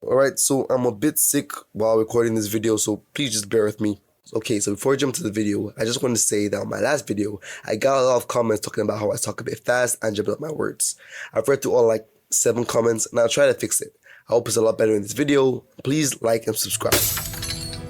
Alright, so I'm a bit sick while recording this video, so please just bear with me. Okay, so before I jump to the video, I just want to say that on my last video, I got a lot of comments talking about how I talk a bit fast and jump up my words. I've read through all like 7 comments and I'll try to fix it. I hope it's a lot better in this video. Please like and subscribe.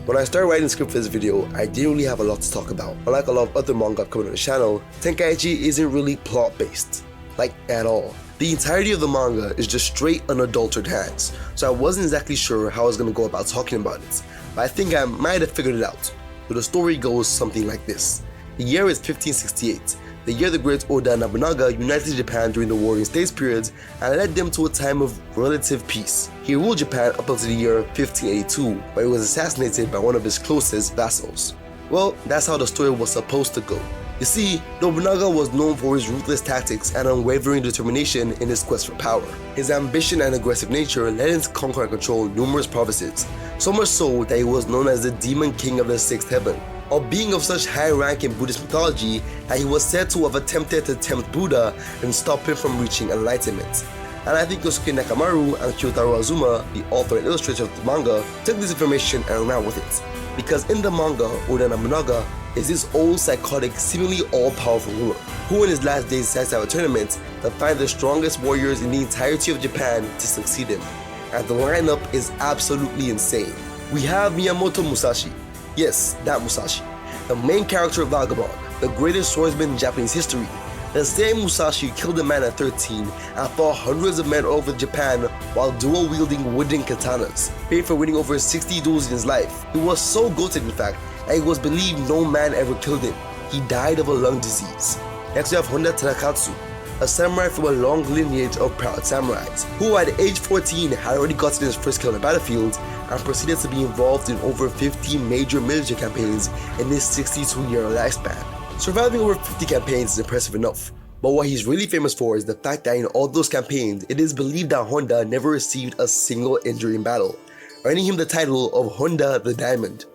When I started writing the script for this video, I didn't really have a lot to talk about. Unlike a lot of other manga I've covered on the channel, Tenkaichi isn't really plot based. Like, at all. The entirety of the manga is just straight unadulterated hands, so I wasn't exactly sure how I was going to go about talking about it, but I think I might have figured it out. So the story goes something like this. The year is 1568, the year the great Oda Nobunaga united Japan during the Warring States period and led them to a time of relative peace. He ruled Japan up until the year 1582, where he was assassinated by one of his closest vassals. Well, that's how the story was supposed to go. You see, Nobunaga was known for his ruthless tactics and unwavering determination in his quest for power. His ambition and aggressive nature led him to conquer and control numerous provinces, so much so that he was known as the Demon King of the Sixth Heaven, a being of such high rank in Buddhist mythology that he was said to have attempted to tempt Buddha and stop him from reaching enlightenment. And I think Yosuke Nakamaru and Kyotaro Azuma, the author and illustrator of the manga, took this information and ran with it. Because in the manga, Oda Nobunaga is this old, psychotic, seemingly all-powerful ruler, who in his last days decides to have a tournament to find the strongest warriors in the entirety of Japan to succeed him. And the lineup is absolutely insane. We have Miyamoto Musashi, yes, that Musashi, the main character of Vagabond, the greatest swordsman in Japanese history. The same Musashi killed a man at 13 and fought hundreds of men all over Japan while dual-wielding wooden katanas, paid for winning over 60 duels in his life. He was so goated, in fact, that it was believed no man ever killed him. He died of a lung disease. Next we have Honda Tanakatsu, a samurai from a long lineage of proud samurais, who at age 14 had already gotten his first kill on the battlefield and proceeded to be involved in over 50 major military campaigns in his 62-year lifespan. Surviving over 50 campaigns is impressive enough, but what he's really famous for is the fact that in all those campaigns, it is believed that Honda never received a single injury in battle, earning him the title of Honda the Diamond.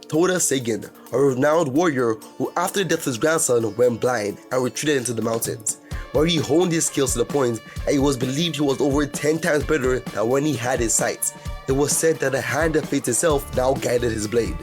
Toda Seigen, a renowned warrior who after the death of his grandson went blind and retreated into the mountains, where he honed his skills to the point that it was believed he was over 10 times better than when he had his sight. It was said that the hand of fate itself now guided his blade.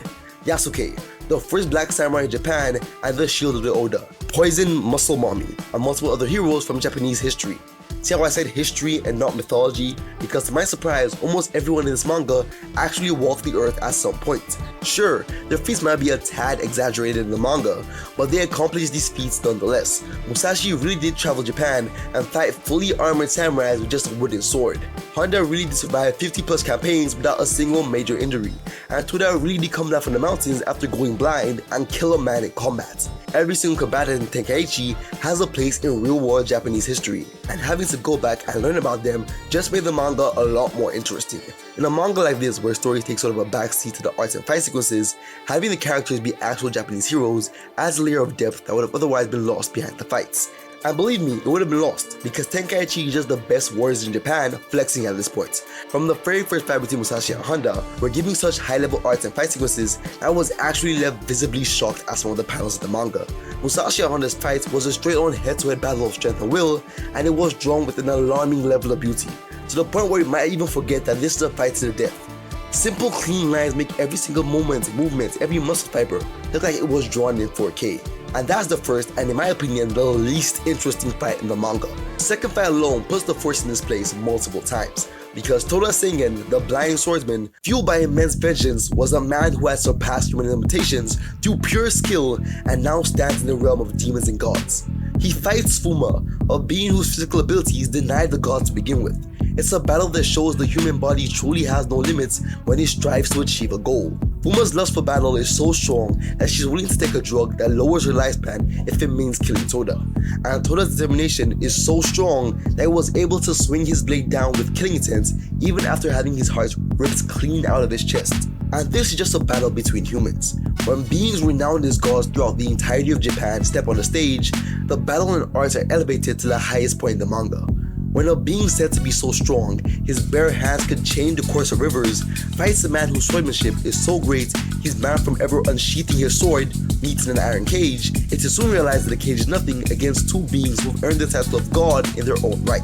Yasuke, the first black samurai in Japan and the shield of the Oda, Poison Muscle Mommy, and multiple other heroes from Japanese history. See how I said history and not mythology? Because to my surprise, almost everyone in this manga actually walked the earth at some point. Sure, their feats might be a tad exaggerated in the manga, but they accomplished these feats nonetheless. Musashi really did travel Japan and fight fully armored samurais with just a wooden sword. Honda really did survive 50 plus campaigns without a single major injury, and Toda really did come down from the mountains after going blind and kill a man in combat. Every single combatant in Tenkaichi has a place in real-world Japanese history, and having to go back and learn about them just made the manga a lot more interesting. In a manga like this, where stories take sort of a backseat to the arts and fight sequences, having the characters be actual Japanese heroes adds a layer of depth that would have otherwise been lost behind the fights. And believe me, it would have been lost, because Tenkaichi is just the best warriors in Japan flexing at this point. From the very first fight between Musashi and Honda, we're giving such high-level arts and fight sequences that I was actually left visibly shocked at some of the panels of the manga. Musashi and Honda's fight was a straight-on head-to-head battle of strength and will, and it was drawn with an alarming level of beauty, to the point where you might even forget that this is a fight to the death. Simple, clean lines make every single moment, movement, every muscle fiber look like it was drawn in 4K. And that's the first, and in my opinion, the least interesting fight in the manga. The second fight alone puts the first in this place multiple times, because Toda Seigen, the blind swordsman, fueled by immense vengeance, was a man who had surpassed human limitations through pure skill and now stands in the realm of demons and gods. He fights Fuma, a being whose physical abilities denied the gods to begin with. It's a battle that shows the human body truly has no limits when it strives to achieve a goal. Fuma's lust for battle is so strong that she's willing to take a drug that lowers her lifespan if it means killing Toda. And Toda's determination is so strong that he was able to swing his blade down with killing intent even after having his heart ripped clean out of his chest. And this is just a battle between humans. When beings renowned as gods throughout the entirety of Japan step on the stage, the battle and arts are elevated to the highest point in the manga. When a being said to be so strong, his bare hands could change the course of rivers, fights a man whose swordsmanship is so great he's banned from ever unsheathing his sword, meets in an iron cage, it's soon realized that the cage is nothing against two beings who've earned the title of God in their own right.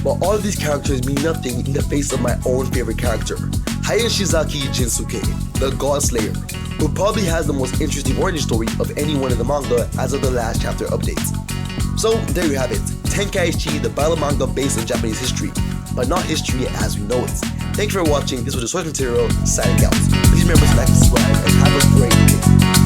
But all of these characters mean nothing in the face of my own favorite character, Hayashizaki Jinsuke, the God Slayer, who probably has the most interesting origin story of anyone in the manga as of the last chapter updates. So there you have it, Tenkaichi, the battle manga based on Japanese history, but not history as we know it. Thank you for watching. This was the source material, signing out. Please remember to like, subscribe, and have a great day.